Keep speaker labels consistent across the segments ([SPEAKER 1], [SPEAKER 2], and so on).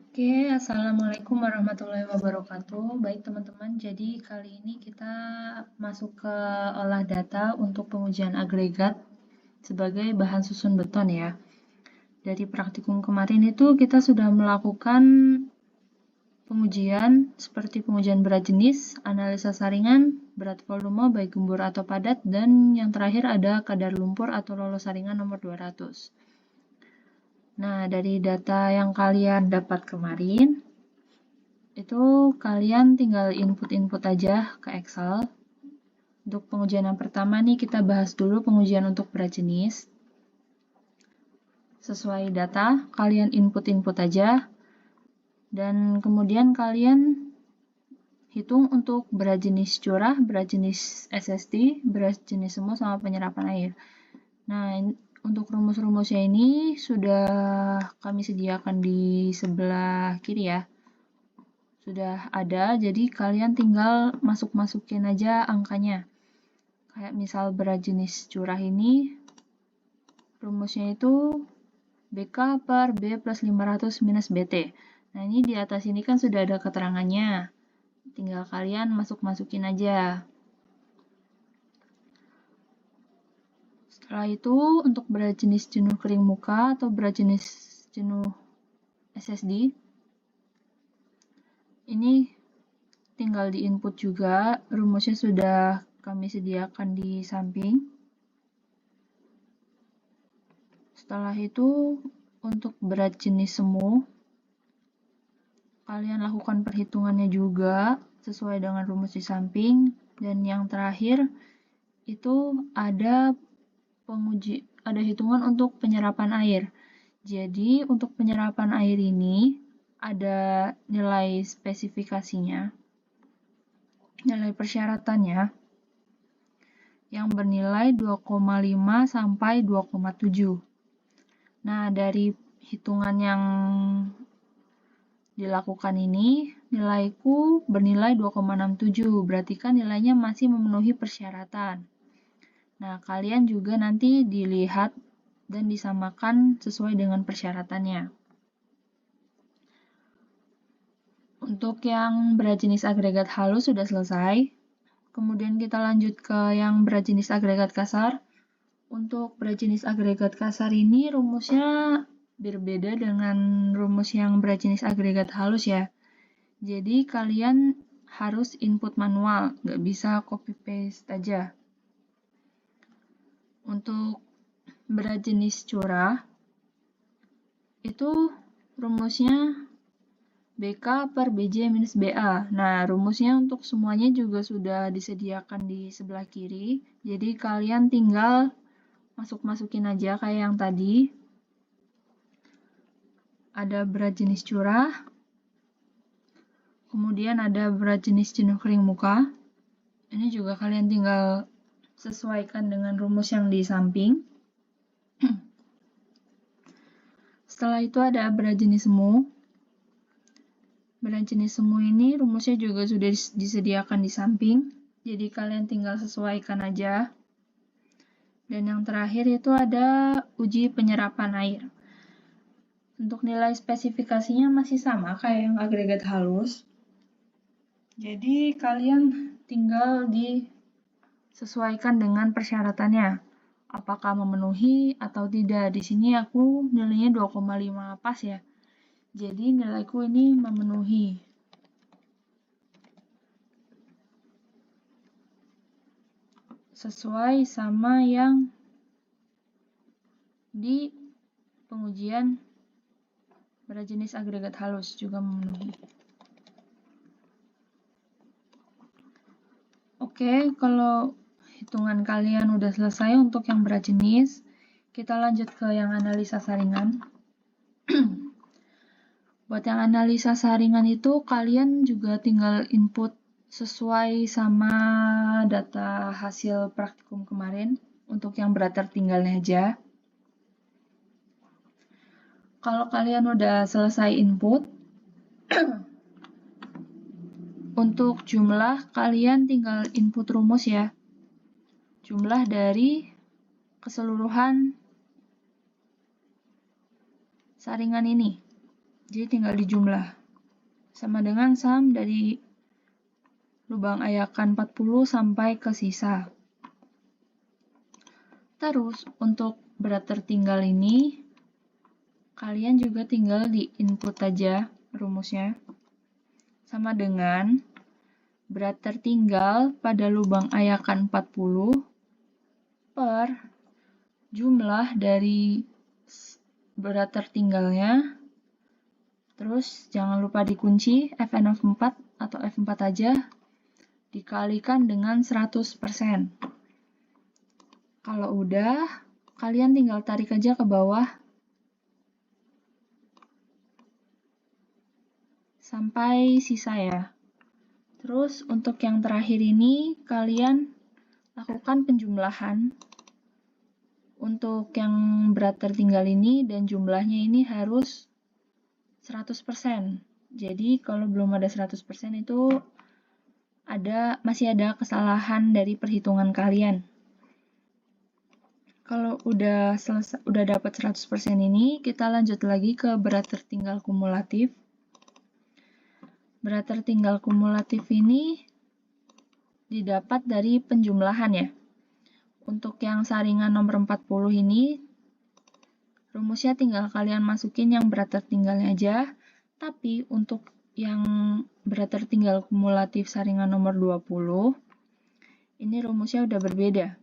[SPEAKER 1] Oke, Assalamualaikum warahmatullahi wabarakatuh. Baik teman-teman, jadi kali ini kita masuk ke olah data untuk pengujian agregat sebagai bahan susun beton ya. Dari praktikum kemarin itu kita sudah melakukan pengujian seperti pengujian berat jenis, analisa saringan, berat volume baik gembur atau padat, dan yang terakhir ada kadar lumpur atau lolos saringan nomor 200. Nah, dari data yang kalian dapat kemarin, itu kalian tinggal input-input aja ke Excel. Untuk pengujian yang pertama nih, kita bahas dulu pengujian untuk berat jenis. Sesuai data, kalian input-input aja. Dan kemudian kalian hitung untuk berat jenis curah, berat jenis SSD, berat jenis semu, sama penyerapan air. Nah, untuk rumus-rumusnya ini sudah kami sediakan di sebelah kiri ya. Sudah ada, jadi kalian tinggal masuk-masukin aja angkanya. Kayak misal berat jenis curah ini, rumusnya itu BK per B plus 500 minus BT. Nah, ini di atas ini kan sudah ada keterangannya. Tinggal kalian masuk-masukin aja. Setelah itu, untuk berat jenis jenuh kering muka atau berat jenis jenuh SSD, ini tinggal di input juga, rumusnya sudah kami sediakan di samping. Setelah itu, untuk berat jenis semu, kalian lakukan perhitungannya juga sesuai dengan rumus di samping. Dan yang terakhir, itu ada hitungan untuk penyerapan air. Jadi, untuk penyerapan air ini ada nilai spesifikasinya, nilai persyaratannya, yang bernilai 2,5 sampai 2,7. Nah, dari hitungan yang dilakukan ini, nilaiku bernilai 2,67, berarti kan nilainya masih memenuhi persyaratan. Nah, kalian juga nanti dilihat dan disamakan sesuai dengan persyaratannya. Untuk yang berat jenis agregat halus sudah selesai. Kemudian kita lanjut ke yang berat jenis agregat kasar. Untuk berat jenis agregat kasar ini rumusnya berbeda dengan rumus yang berat jenis agregat halus ya. Jadi kalian harus input manual, nggak bisa copy-paste aja. Untuk berat jenis curah, itu rumusnya BK per BJ minus BA. Nah, rumusnya untuk semuanya juga sudah disediakan di sebelah kiri. Jadi kalian tinggal masuk-masukin aja kayak yang tadi. Ada berat jenis curah, kemudian ada berat jenis jenuh kering muka. Ini juga kalian tinggal sesuaikan dengan rumus yang di samping. Setelah itu ada berat jenis semu. Berat jenis semu ini rumusnya juga sudah disediakan di samping. Jadi kalian tinggal sesuaikan aja. Dan yang terakhir itu ada uji penyerapan air. Untuk nilai spesifikasinya masih sama kayak yang agregat halus. Jadi kalian tinggal disesuaikan dengan persyaratannya. Apakah memenuhi atau tidak. Di sini aku nilainya 2,5 pas ya. Jadi nilaiku ini memenuhi. Sesuai sama yang di pengujian berat jenis agregat halus juga memenuhi. Oke, kalau hitungan kalian udah selesai untuk yang berat jenis, kita lanjut ke yang analisa saringan. Buat yang analisa saringan itu, kalian juga tinggal input sesuai sama data hasil praktikum kemarin untuk yang berat tertinggalnya aja. Kalau kalian udah selesai input, untuk jumlah kalian tinggal input rumus ya. Jumlah dari keseluruhan saringan ini. Jadi tinggal dijumlah. Sama dengan sum dari lubang ayakan 40 sampai ke sisa. Terus untuk berat tertinggal ini, kalian juga tinggal di input aja rumusnya. Sama dengan berat tertinggal pada lubang ayakan 40 per jumlah dari berat tertinggalnya. Terus jangan lupa dikunci Fn of 4 atau F4 aja, dikalikan dengan 100%. Kalau udah, kalian tinggal tarik aja ke bawah sampai sisa ya. Terus untuk yang terakhir ini, kalian lakukan penjumlahan. Untuk yang berat tertinggal ini dan jumlahnya ini harus 100%. Jadi kalau belum ada 100% itu masih ada kesalahan dari perhitungan kalian. Kalau udah dapat 100% ini, kita lanjut lagi ke berat tertinggal kumulatif. Berat tertinggal kumulatif ini didapat dari penjumlahan ya. Untuk yang saringan nomor 40 ini, rumusnya tinggal kalian masukin yang berat tertinggalnya aja. Tapi untuk yang berat tertinggal kumulatif saringan nomor 20, ini rumusnya udah berbeda.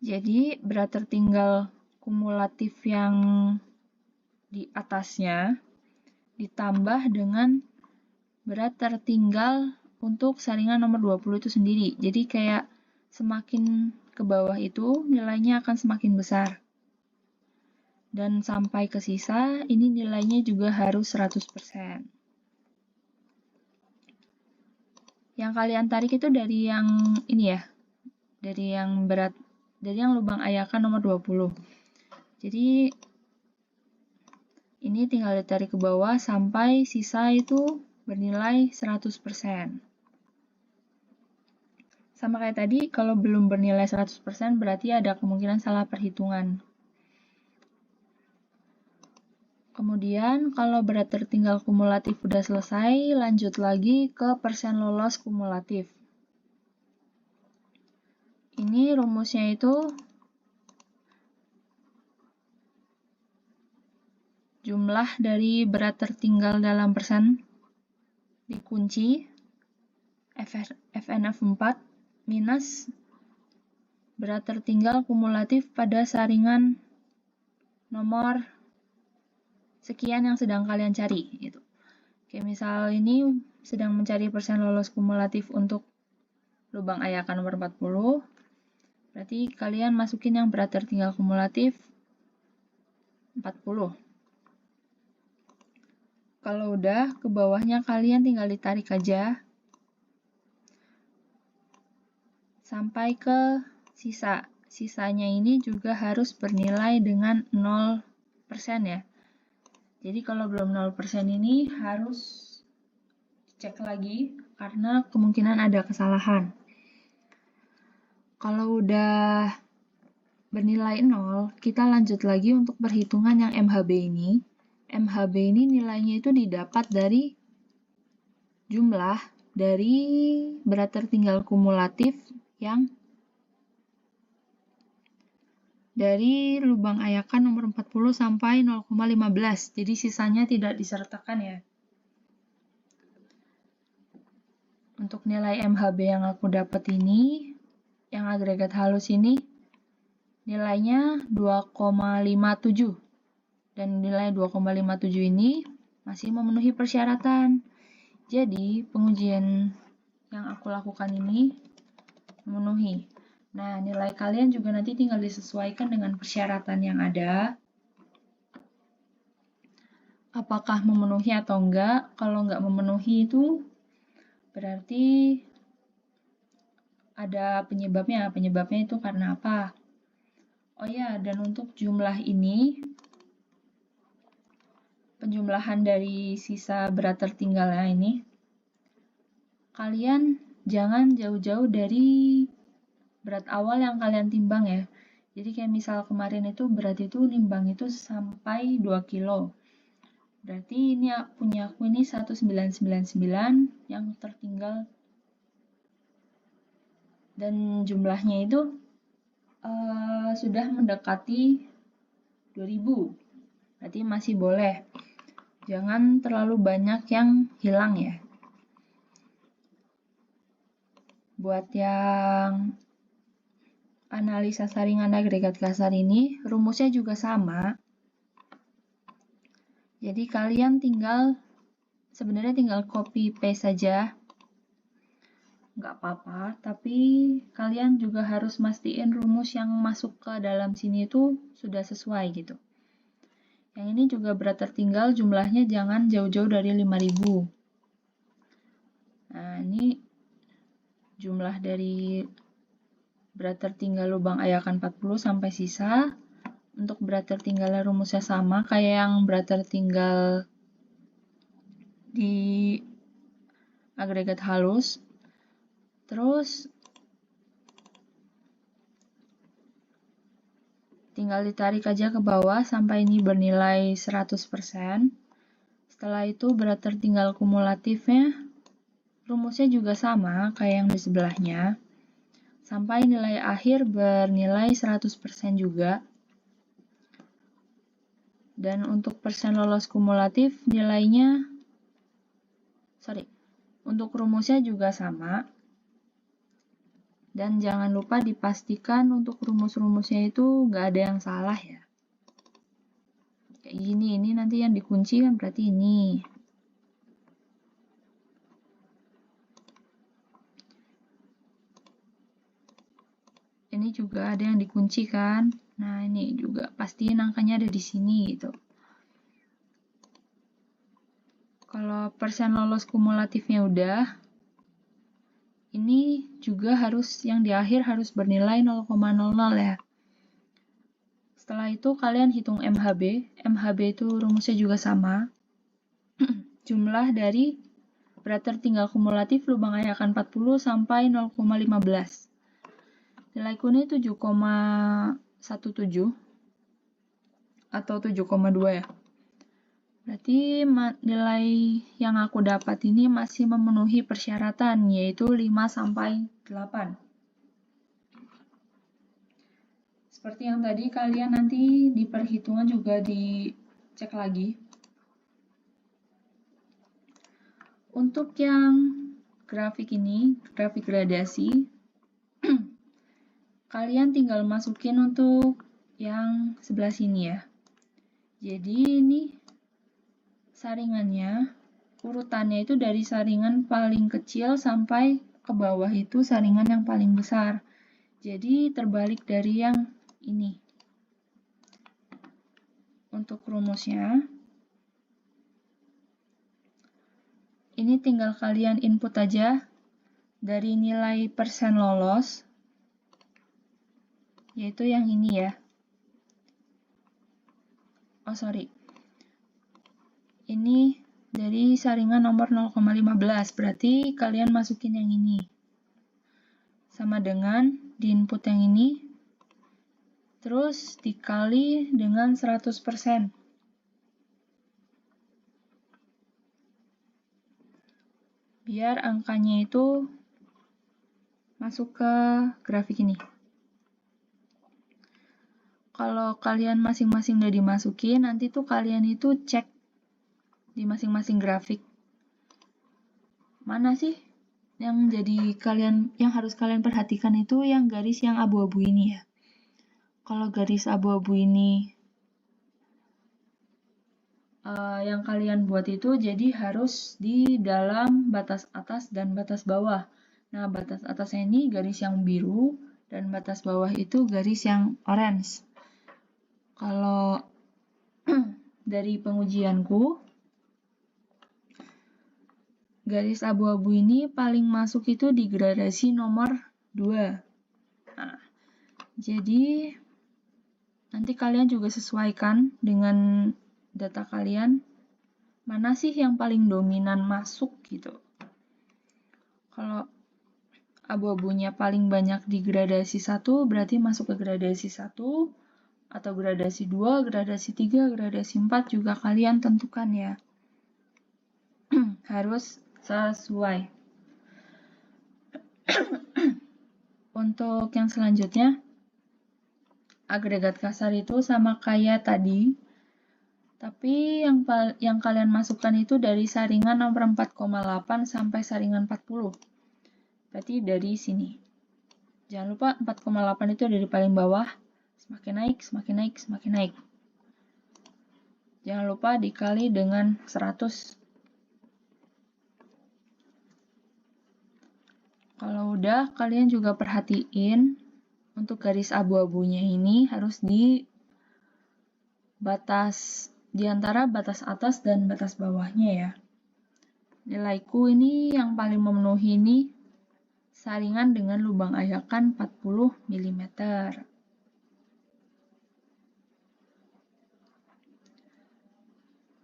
[SPEAKER 1] Jadi, berat tertinggal kumulatif yang di atasnya ditambah dengan berat tertinggal untuk saringan nomor 20 itu sendiri. Jadi, kayak semakin ke bawah itu nilainya akan semakin besar. Dan sampai ke sisa, ini nilainya juga harus 100%. Yang kalian tarik itu dari yang ini ya, dari yang lubang ayakan nomor 20. Jadi ini tinggal ditarik ke bawah sampai sisa itu bernilai 100%. Sama kayak tadi, kalau belum bernilai 100% berarti ada kemungkinan salah perhitungan. Kemudian kalau berat tertinggal kumulatif udah selesai, lanjut lagi ke persen lolos kumulatif. Ini rumusnya itu jumlah dari berat tertinggal dalam persen dikunci Fnf4 minus berat tertinggal kumulatif pada saringan nomor sekian yang sedang kalian cari gitu. Kayak misal ini sedang mencari persen lolos kumulatif untuk lubang ayakan nomor 40, berarti kalian masukin yang berat tertinggal kumulatif 40. Kalau udah, ke bawahnya kalian tinggal ditarik aja sampai ke sisa. Sisanya ini juga harus bernilai dengan 0% ya. Jadi kalau belum 0% ini harus cek lagi karena kemungkinan ada kesalahan. Kalau udah bernilai 0, kita lanjut lagi untuk perhitungan yang MHB ini. MHB ini nilainya itu didapat dari jumlah dari berat tertinggal kumulatif yang dari lubang ayakan nomor 40 sampai 0,15. Jadi sisanya tidak disertakan ya. Untuk nilai MHB yang aku dapat ini, yang agregat halus ini, nilainya 2,57. Dan nilai 2,57 ini masih memenuhi persyaratan. Jadi, pengujian yang aku lakukan ini memenuhi. Nah, nilai kalian juga nanti tinggal disesuaikan dengan persyaratan yang ada. Apakah memenuhi atau enggak? Kalau enggak memenuhi itu berarti ada penyebabnya. Penyebabnya itu karena apa? Oh ya, dan untuk jumlah ini, penjumlahan dari sisa berat tertinggalnya ini, kalian jangan jauh-jauh dari berat awal yang kalian timbang ya. Jadi kayak misal kemarin itu berat itu nimbang itu sampai 2 kilo. Berarti ini punya aku ini 1999 yang tertinggal. Dan jumlahnya itu sudah mendekati 2000. Berarti masih boleh. Jangan terlalu banyak yang hilang ya. Buat yang analisa saringan agregat kasar ini, rumusnya juga sama. Jadi kalian sebenarnya tinggal copy paste saja. Nggak apa-apa, tapi kalian juga harus mastiin rumus yang masuk ke dalam sini itu sudah sesuai gitu. Yang ini juga berat tertinggal, jumlahnya jangan jauh-jauh dari 5000. Nah, ini jumlah dari berat tertinggal lubang ayakan 40 sampai sisa. Untuk berat tertinggalnya rumusnya sama kayak yang berat tertinggal di agregat halus. Terus tinggal ditarik aja ke bawah sampai ini bernilai 100%. Setelah itu berat tertinggal kumulatifnya rumusnya juga sama kayak yang di sebelahnya. Sampai nilai akhir bernilai 100% juga. Dan untuk persen lolos kumulatif nilainya, untuk rumusnya juga sama. Dan jangan lupa dipastikan untuk rumus-rumusnya itu nggak ada yang salah ya. Kayak gini, ini nanti yang dikunci kan berarti ini. Ini juga ada yang dikunci kan. Nah, ini juga pastiin angkanya ada di sini gitu. Kalau persen lolos kumulatifnya udah, ini juga yang di akhir harus bernilai 0,00 ya. Setelah itu kalian hitung MHB. MHB itu rumusnya juga sama. Jumlah dari berat tertinggal kumulatif lubang ayakan 40 sampai 0,15. Nilaiku ini 7,17 atau 7,2 ya. Berarti nilai yang aku dapat ini masih memenuhi persyaratan, yaitu 5 sampai 8. Seperti yang tadi, kalian nanti di perhitungan juga dicek lagi. Untuk yang grafik ini, grafik gradasi, kalian tinggal masukin untuk yang sebelah sini ya. Jadi ini saringannya, urutannya itu dari saringan paling kecil sampai ke bawah itu saringan yang paling besar. Jadi terbalik dari yang ini. Untuk rumusnya, ini tinggal kalian input aja dari nilai persen lolos, yaitu yang ini ya. Ini dari saringan nomor 0,15, berarti kalian masukin yang ini. Sama dengan di input yang ini, terus dikali dengan 100%. Biar angkanya itu masuk ke grafik ini. Kalau kalian masing-masing udah dimasukin, nanti tuh kalian itu cek di masing-masing grafik. Mana sih yang harus kalian perhatikan itu yang garis yang abu-abu ini ya. Kalau garis abu-abu ini yang kalian buat itu jadi harus di dalam batas atas dan batas bawah. Nah, batas atasnya ini garis yang biru dan batas bawah itu garis yang orange. Kalau dari pengujianku, garis abu-abu ini paling masuk itu di gradasi nomor 2. Nah, jadi nanti kalian juga sesuaikan dengan data kalian, mana sih yang paling dominan masuk gitu. Kalau abu-abunya paling banyak di gradasi 1, berarti masuk ke gradasi 1. atau gradasi 2, gradasi 3, gradasi 4 juga kalian tentukan ya. Harus sesuai. Untuk yang selanjutnya, agregat kasar itu sama kayak tadi, tapi yang kalian masukkan itu dari saringan nomor 4,8 sampai saringan 40. Berarti dari sini. Jangan lupa 4,8 itu dari paling bawah, semakin naik, semakin naik, semakin naik. Jangan lupa dikali dengan 100. Kalau udah, kalian juga perhatiin untuk garis abu-abunya ini harus di antara batas atas dan batas bawahnya ya. Nilaiku ini yang paling memenuhi ini saringan dengan lubang ajakan 40 mm.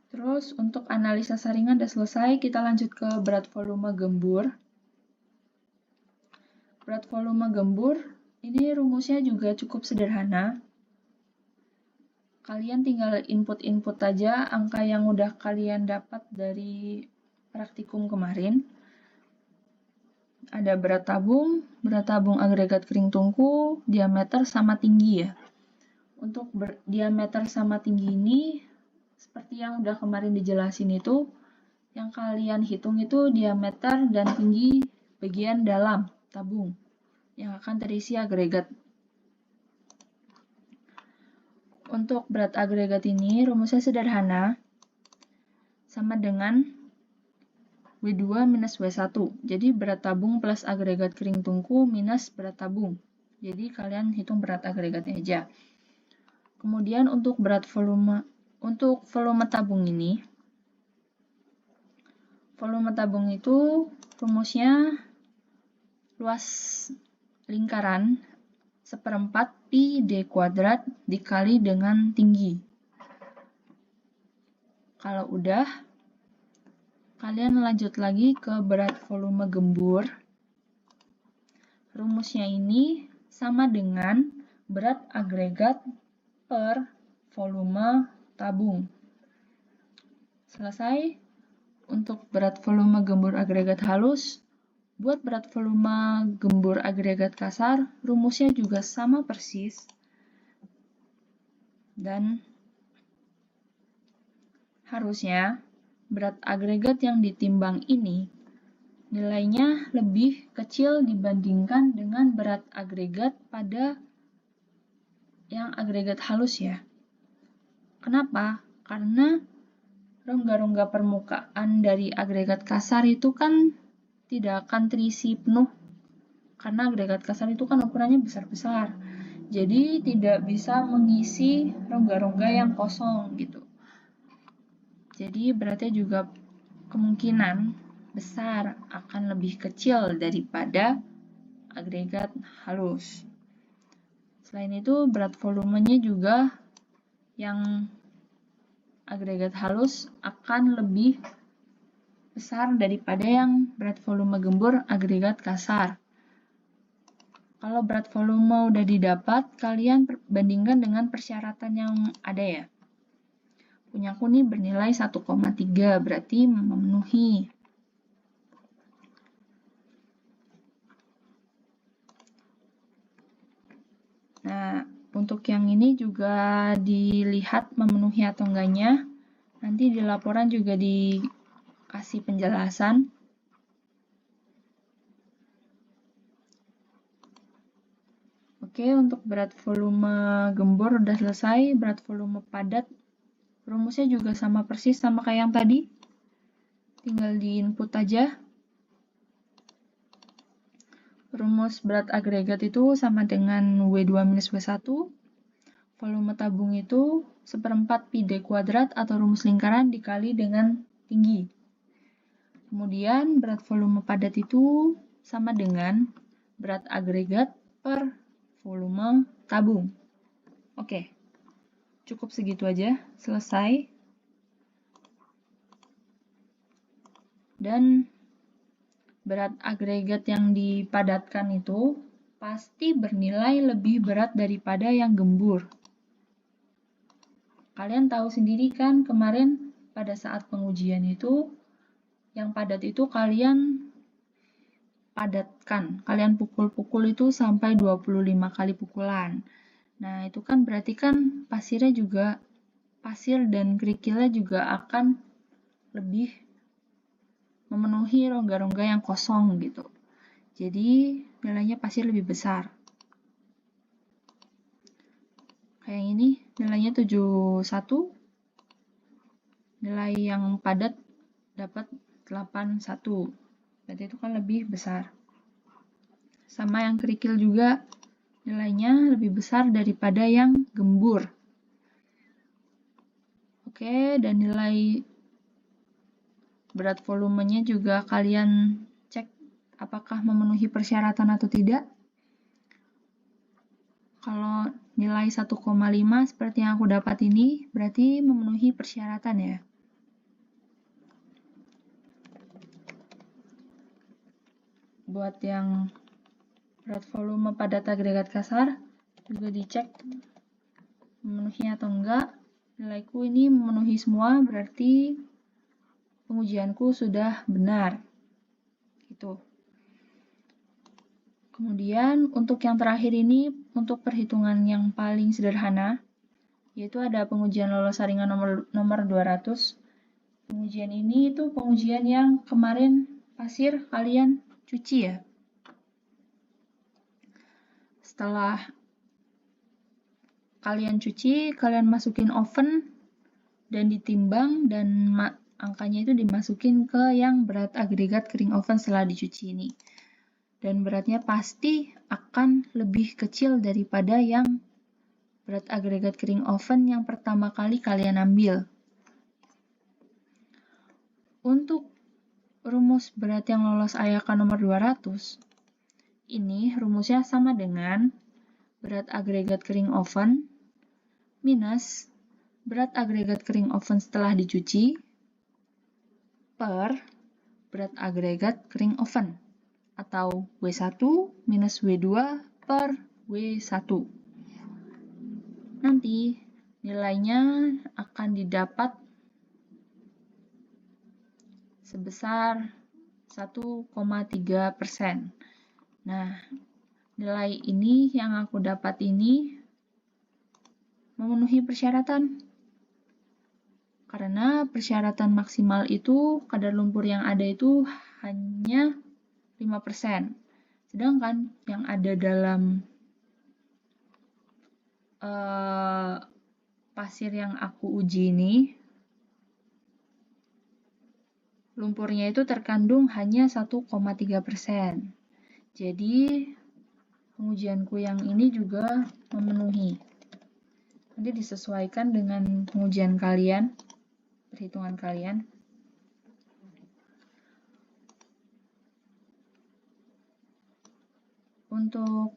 [SPEAKER 1] Terus untuk analisa saringan udah selesai, kita lanjut ke berat volume gembur. Berat volume gembur, ini rumusnya juga cukup sederhana. Kalian tinggal input-input aja angka yang udah kalian dapat dari praktikum kemarin. Ada berat tabung agregat kering tungku, diameter sama tinggi ya. Untuk diameter sama tinggi ini, seperti yang udah kemarin dijelasin itu, yang kalian hitung itu diameter dan tinggi bagian dalam tabung yang akan terisi agregat. Untuk berat agregat ini rumusnya sederhana, sama dengan W2 minus W1. Jadi berat tabung plus agregat kering tungku minus berat tabung. Jadi kalian hitung berat agregatnya aja. Kemudian untuk volume tabung ini, volume tabung itu rumusnya luas lingkaran 1/4 pi d kuadrat dikali dengan tinggi. Kalau udah, kalian lanjut lagi ke berat volume gembur. Rumusnya ini sama dengan berat agregat per volume tabung. Selesai. Untuk berat volume gembur agregat halus, buat berat volume gembur agregat kasar, rumusnya juga sama persis. Dan harusnya berat agregat yang ditimbang ini nilainya lebih kecil dibandingkan dengan berat agregat pada yang agregat halus ya. Kenapa? Karena rongga-rongga permukaan dari agregat kasar itu kan tidak akan terisi penuh. Karena agregat kasar itu kan ukurannya besar-besar. Jadi tidak bisa mengisi rongga-rongga yang kosong gitu. Jadi berarti juga kemungkinan besar akan lebih kecil daripada agregat halus. Selain itu berat volumenya juga yang agregat halus akan lebih besar daripada yang berat volume gembur agregat kasar. Kalau berat volume udah didapat, kalian bandingkan dengan persyaratan yang ada ya. Punyaku nih bernilai 1,3, berarti memenuhi. Nah, untuk yang ini juga dilihat memenuhi atau enggaknya. Nanti di laporan juga dikasih penjelasan. Oke, untuk berat volume gembur udah selesai. Berat volume padat, rumusnya juga sama persis sama kayak yang tadi. Tinggal di input aja. Rumus berat agregat itu sama dengan W2 minus W1. Volume tabung itu 1/4 pi d kuadrat atau rumus lingkaran dikali dengan tinggi. Kemudian berat volume padat itu sama dengan berat agregat per volume tabung. Oke, cukup segitu aja, selesai. Dan berat agregat yang dipadatkan itu pasti bernilai lebih berat daripada yang gembur. Kalian tahu sendiri kan kemarin pada saat pengujian itu, yang padat itu kalian padatkan. Kalian pukul-pukul itu sampai 25 kali pukulan. Nah, itu kan berarti kan pasir dan kerikilnya juga akan lebih memenuhi rongga-rongga yang kosong gitu. Jadi nilainya pasti lebih besar. Kayak ini nilainya 71. Nilai yang padat dapat 81. Berarti itu kan lebih besar. Sama yang kerikil juga nilainya lebih besar daripada yang gembur. Oke, dan nilai berat volumenya juga kalian cek apakah memenuhi persyaratan atau tidak. Kalau nilai 1,5 seperti yang aku dapat ini, berarti memenuhi persyaratan ya. Buat yang berat volume padat agregat kasar, juga dicek memenuhi atau enggak. Nilaiku ini memenuhi semua, berarti pengujianku sudah benar. Gitu. Kemudian untuk yang terakhir ini, untuk perhitungan yang paling sederhana, yaitu ada pengujian lolos saringan nomor 200. Pengujian ini itu pengujian yang kemarin pasir kalian cuci ya. Setelah kalian cuci, kalian masukin oven dan ditimbang, dan angkanya itu dimasukin ke yang berat agregat kering oven setelah dicuci ini. Dan beratnya pasti akan lebih kecil daripada yang berat agregat kering oven yang pertama kali kalian ambil. Untuk rumus berat yang lolos IAK nomor 200, ini rumusnya sama dengan berat agregat kering oven minus berat agregat kering oven setelah dicuci per berat agregat kering oven, atau W1 minus W2 per W1. Nanti nilainya akan didapat sebesar 1,3%. Nah, nilai ini yang aku dapat ini memenuhi persyaratan. Karena persyaratan maksimal itu kadar lumpur yang ada itu hanya 5%. Sedangkan yang ada dalam pasir yang aku uji ini, lumpurnya itu terkandung hanya 1,3%. Jadi, pengujianku yang ini juga memenuhi. Nanti disesuaikan dengan pengujian kalian, perhitungan kalian. Untuk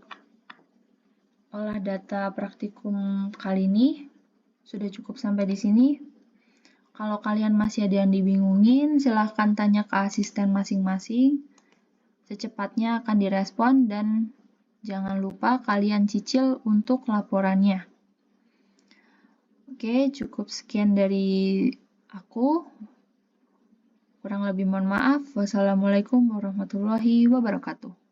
[SPEAKER 1] olah data praktikum kali ini sudah cukup sampai di sini. Kalau kalian masih ada yang dibingungin, silahkan tanya ke asisten masing-masing. Secepatnya akan direspon, dan jangan lupa kalian cicil untuk laporannya. Oke, cukup sekian dari aku. Kurang lebih mohon maaf. Wassalamualaikum warahmatullahi wabarakatuh.